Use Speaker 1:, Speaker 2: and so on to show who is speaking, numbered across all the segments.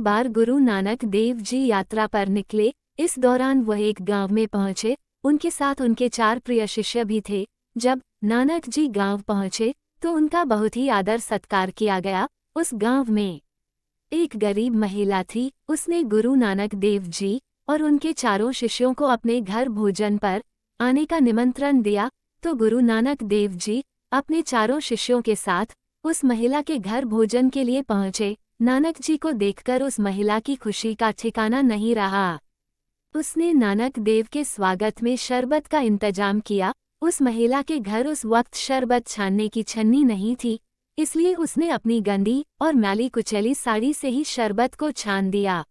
Speaker 1: बार गुरु नानक देव जी यात्रा पर निकले। इस दौरान वह एक गांव में पहुंचे। उनके साथ उनके 4 प्रिय शिष्य भी थे। जब नानक जी गांव पहुंचे तो उनका बहुत ही आदर सत्कार किया गया। उस गांव में एक गरीब महिला थी। उसने गुरु नानक देव जी और उनके चारों शिष्यों को अपने घर भोजन पर आने का निमंत्रण दिया। तो गुरु नानक देव जी अपने चारों शिष्यों के साथ उस महिला के घर भोजन के लिए पहुंचे। नानक जी को देखकर उस महिला की खुशी का ठिकाना नहीं रहा। उसने नानक देव के स्वागत में शरबत का इंतजाम किया। उस महिला के घर उस वक्त शरबत छानने की छन्नी नहीं थी, इसलिए उसने अपनी गंदी और मैली कुचैली साड़ी से ही शरबत को छान दिया।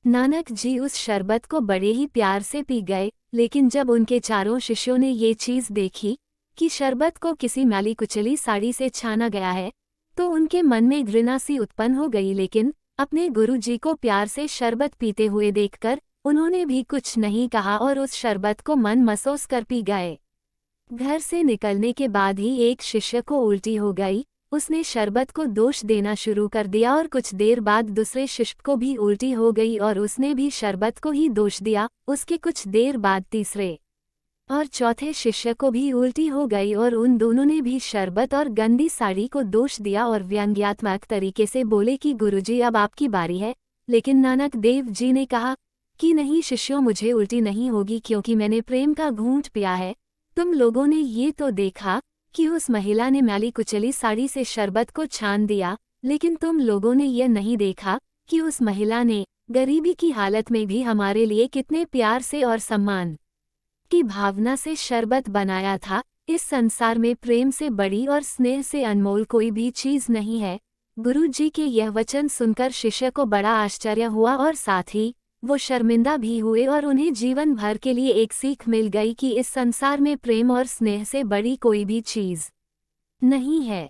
Speaker 1: नानक जी उस शरबत को बड़े ही प्यार से पी गए, लेकिन जब उनके चारों शिष्यों ने ये चीज़ देखी कि शरबत को किसी मैली कुचली साड़ी से छाना गया है, तो उनके मन में घृणा सी उत्पन्न हो गई। लेकिन अपने गुरु जी को प्यार से शरबत पीते हुए देखकर उन्होंने भी कुछ नहीं कहा और उस शरबत को मन मसोस कर पी गए। घर से निकलने के बाद ही एक शिष्य को उल्टी हो गई। उसने शरबत को दोष देना शुरू कर दिया और कुछ देर बाद दूसरे शिष्य को भी उल्टी हो गई और उसने भी शरबत को ही दोष दिया। उसके कुछ देर बाद तीसरे और चौथे शिष्य को भी उल्टी हो गई और उन दोनों ने भी शरबत और गंदी साड़ी को दोष दिया और व्यंग्यात्मक तरीके से बोले कि गुरुजी अब आपकी बारी है। लेकिन नानक देव जी ने कहा कि नहीं शिष्यों, मुझे उल्टी नहीं होगी क्योंकि मैंने प्रेम का घूंट पिया है। तुम लोगों ने ये तो देखा कि उस महिला ने मैली कुचली साड़ी से शरबत को छान दिया, लेकिन तुम लोगों ने यह नहीं देखा कि उस महिला ने गरीबी की हालत में भी हमारे लिए कितने प्यार से और सम्मान की भावना से शरबत बनाया था। इस संसार में प्रेम से बड़ी और स्नेह से अनमोल कोई भी चीज नहीं है। गुरु जी के यह वचन सुनकर शिष्य को बड़ा आश्चर्य हुआ और साथ ही वो शर्मिंदा भी हुए और उन्हें जीवन भर के लिए एक सीख मिल गई कि इस संसार में प्रेम और स्नेह से बड़ी कोई भी चीज नहीं है।